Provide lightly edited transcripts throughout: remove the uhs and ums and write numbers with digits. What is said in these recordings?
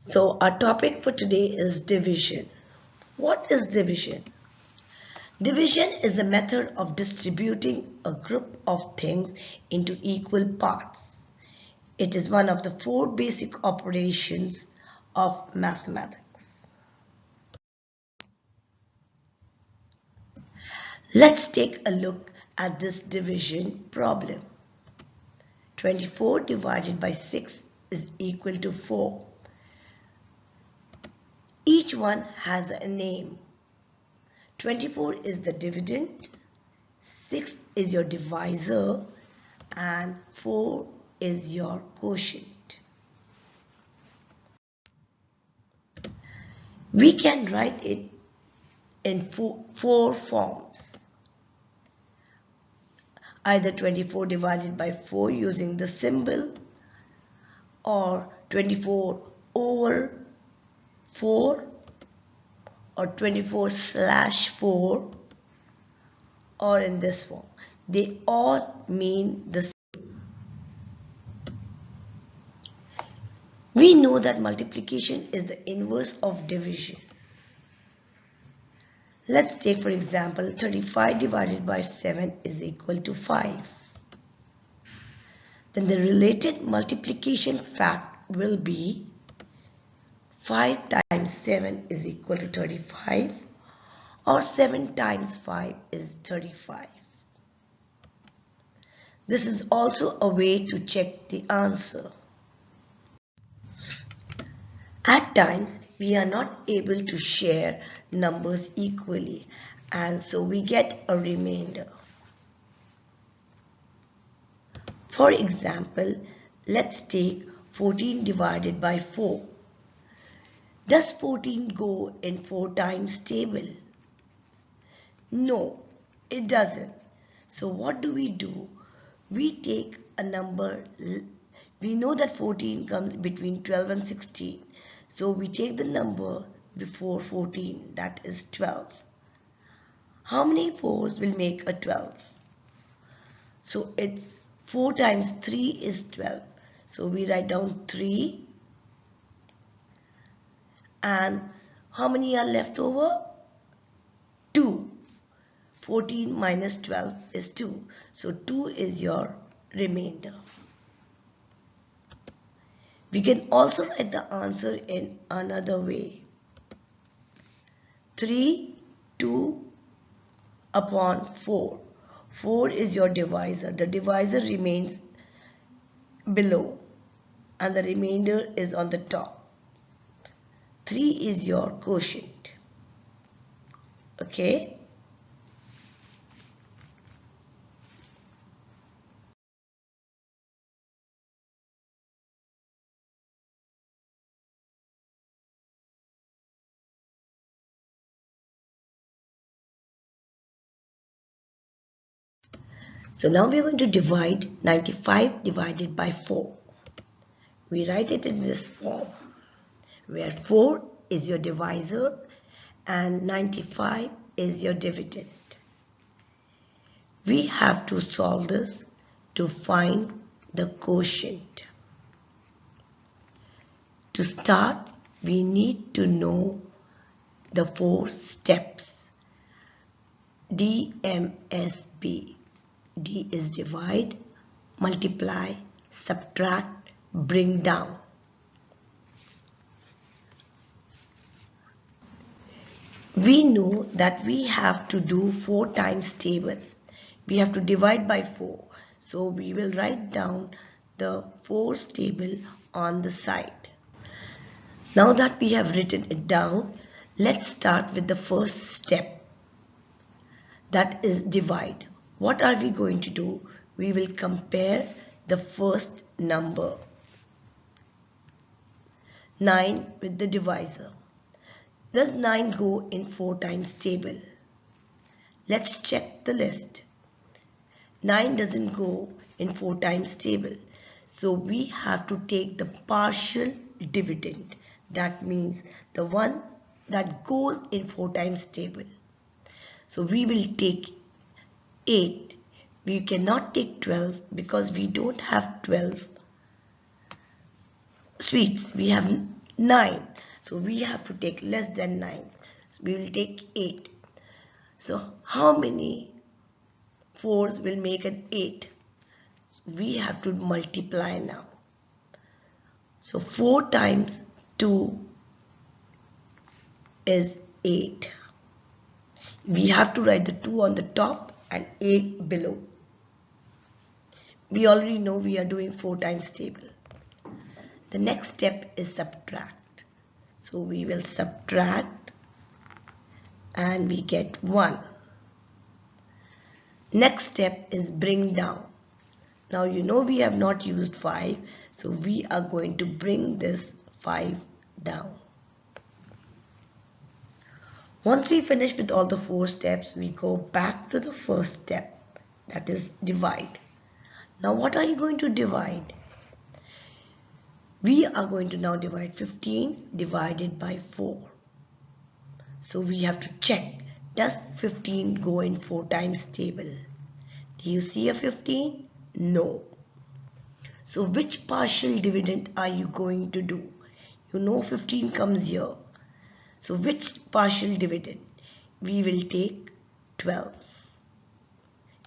So our topic for today is division. What is division? Division is the method of distributing a group of things into equal parts. It is one of the four basic operations of mathematics. Let's take a look at this division problem. 24 divided by 6 is equal to 4. Each one has a name. 24 is the dividend, 6 is your divisor, and 4 is your quotient. We can write it in four forms. Either 24 divided by 4 using the symbol, or 24 over 4, or 24/4, or in this form. They all mean the same. We know that multiplication is the inverse of division. Let's take for example 35 divided by 7 is equal to 5. Then the related multiplication fact will be 5 times 7 is equal to 35, or 7 times 5 is 35. This is also a way to check the answer. At times, we are not able to share numbers equally, and so we get a remainder. For example, let's take 14 divided by 4. Does 14 go in 4 times table? No, it doesn't. So what do? We take a number. We know that 14 comes between 12 and 16. So we take the number before 14, that is 12. How many 4s will make a 12? So it's 4 times 3 is 12. So we write down 3. And how many are left over? 2. 14 minus 12 is 2. So 2 is your remainder. We can also write the answer in another way. 3, 2 upon 4. 4 is your divisor. The divisor remains below and the remainder is on the top. 3 is your quotient. Okay? So now we are going to divide 95 divided by 4. We write it in this form, where 4 is your divisor and 95 is your dividend. We have to solve this to find the quotient. To start, we need to know the 4 steps. DMSB. D is divide, multiply, subtract, bring down. We know that we have to do 4 times table. We have to divide by 4. So we will write down the 4's table on the side. Now that we have written it down, let's start with the first step. That is divide. What are we going to do? We will compare the first number, 9, with the divisor. Does 9 go in 4 times table? Let's check the list. 9 doesn't go in 4 times table. So we have to take the partial dividend. That means the one that goes in 4 times table. So we will take 8. We cannot take 12 because we don't have 12 sweets. We have 9. So we have to take less than 9. So we will take 8. So how many 4s will make an 8? We have to multiply now. So 4 times 2 is 8. We have to write the 2 on the top and 8 below. We already know we are doing 4 times table. The next step is subtract. So we will subtract and we get 1. Next step is bring down. Now you know we have not used 5, so we are going to bring this 5 down. Once we finish with all the 4 steps, we go back to the first step, that is divide. Now what are you going to divide? We are going to now divide 15 divided by 4. So we have to check, does 15 go in 4 times table? Do you see a 15? No. So which partial dividend are you going to do? You know 15 comes here. So which partial dividend? We will take 12.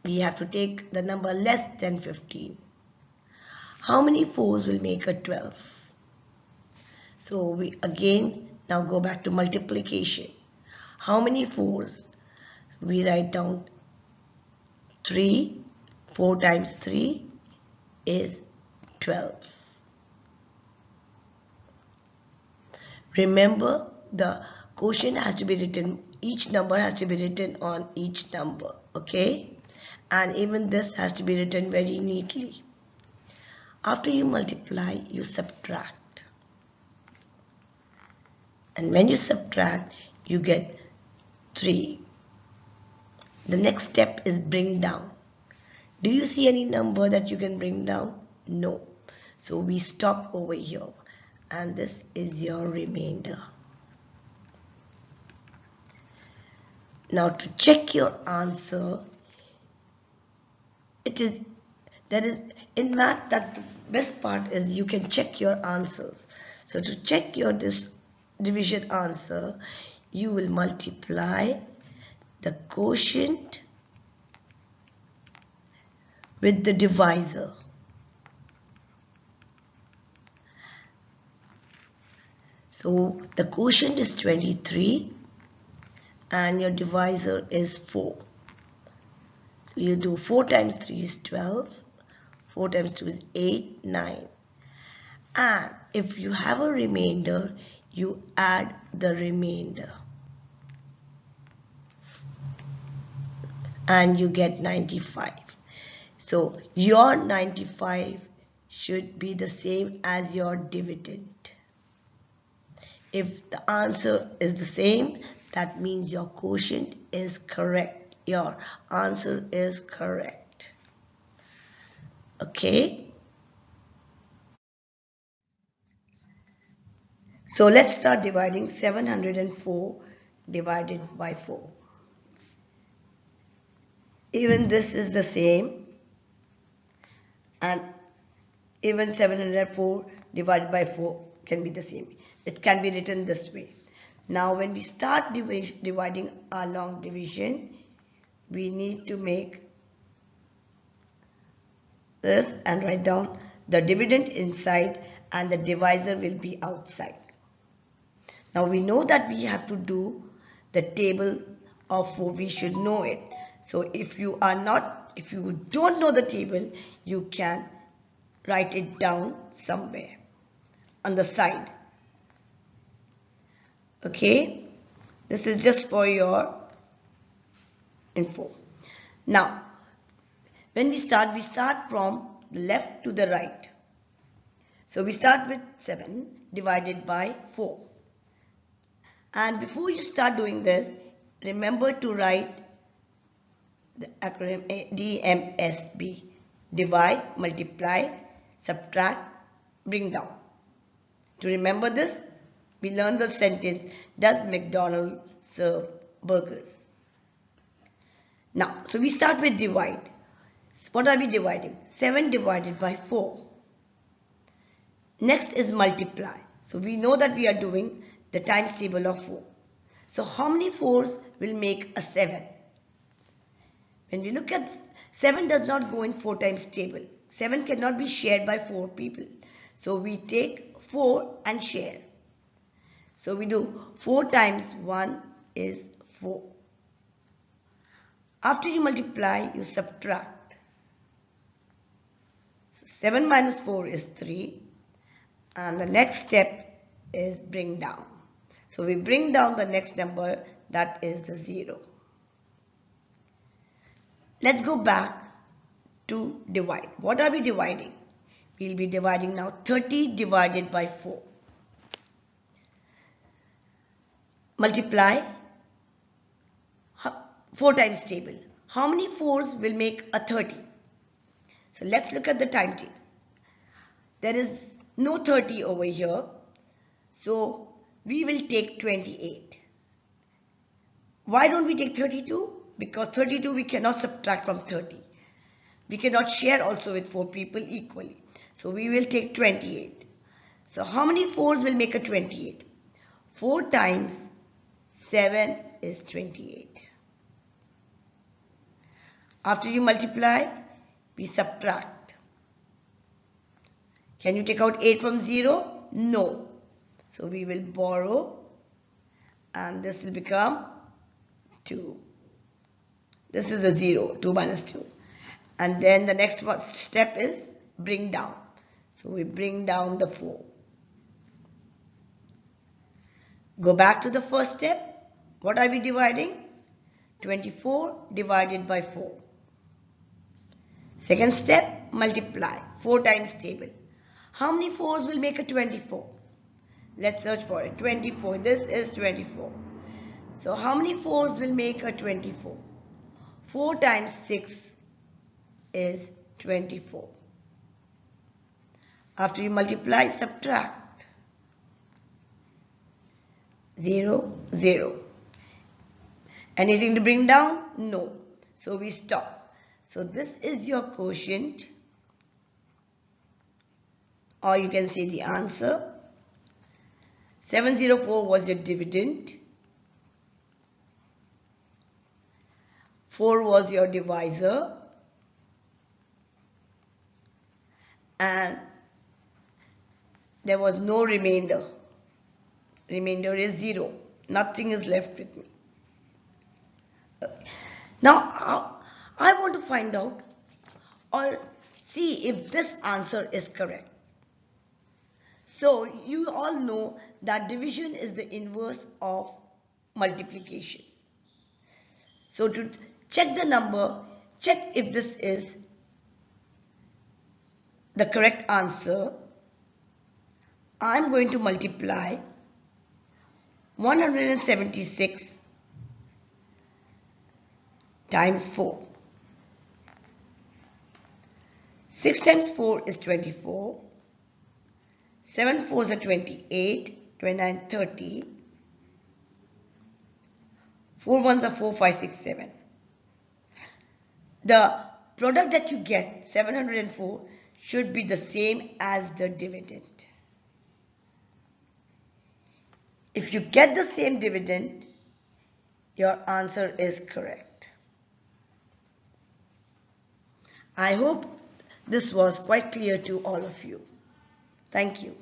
We have to take the number less than 15. How many 4s will make a 12? So we again now go back to multiplication. How many 4s? So we write down 3. 4 times 3 is 12. Remember, the quotient has to be written, each number has to be written on each number, okay? And even this has to be written very neatly. After you multiply, you subtract. And when you subtract, you get 3. The next step is bring down. Do you see any number that you can bring down? No. So we stop over here. And this is your remainder. Now to check your answer, in math, that the best part is you can check your answers. So to check your division answer, you will multiply the quotient with the divisor. So the quotient is 23 and your divisor is 4. So you do 4 times 3 is 12, 4 times 2 is 8, 9. And if you have a remainder, you add the remainder. And you get 95. So your 95 should be the same as your dividend. If the answer is the same, that means your quotient is correct. Your answer is correct. Okay? So let's start dividing 704 divided by 4. Even this is the same, and even 704 divided by 4 can be the same. It can be written this way. Now when we start dividing our long division, we need to make this and write down the dividend inside and the divisor will be outside. Now we know that we have to do the table of 4. We should know it. So if you don't know the table, you can write it down somewhere on the side. Okay, this is just for your info. Now, when we start from the left to the right. So we start with 7 divided by 4. And before you start doing this, remember to write the acronym DMSB. Divide, multiply, subtract, bring down. To remember this, we learn the sentence, does McDonald's serve burgers? Now, so we start with divide. What are we dividing? 7 divided by 4. Next is multiply. So we know that we are doing the times table of 4. So how many 4s will make a 7? When we look at 7 does not go in 4 times table. 7 cannot be shared by 4 people. So we take 4 and share. So we do 4 times 1 is 4. After you multiply, you subtract. So 7 minus 4 is 3. And the next step is bring down. So we bring down the next number, that is the 0. Let's go back to divide. What are we dividing? We'll be dividing now 30 divided by 4. Multiply 4 times table. How many 4s will make a 30? So let's look at the timetable. There is no 30 over here. So we will take 28. Why don't we take 32? Because 32 we cannot subtract from 30. We cannot share also with 4 people equally. So we will take 28. So how many 4s will make a 28? 4 times 7 is 28. After you multiply, we subtract. Can you take out 8 from 0? No. So we will borrow and this will become 2. This is a 0, 2 minus 2. And then the next step is bring down. So we bring down the 4. Go back to the first step. What are we dividing? 24 divided by 4. Second step, multiply. 4 times table. How many 4s will make a 24? Let's search for it. 24. This is 24. So how many 4s will make a 24? 4 times 6 is 24. After you multiply, subtract. 0, 0. Anything to bring down? No. So we stop. So this is your quotient, or you can say the answer. 704 was your dividend. 4 was your divisor. And there was no remainder. Remainder is 0. Nothing is left with me. Now, I want to find out or see if this answer is correct. So, you all know that division is the inverse of multiplication. So, to check the number, check if this is the correct answer. I'm going to multiply 176 times 4. 6 times 4 is 24. 7 4s are 28, 29, 30. 4 1s are 4, 5, 6, 7. The product that you get, 704, should be the same as the dividend. If you get the same dividend, your answer is correct. I hope this was quite clear to all of you. Thank you.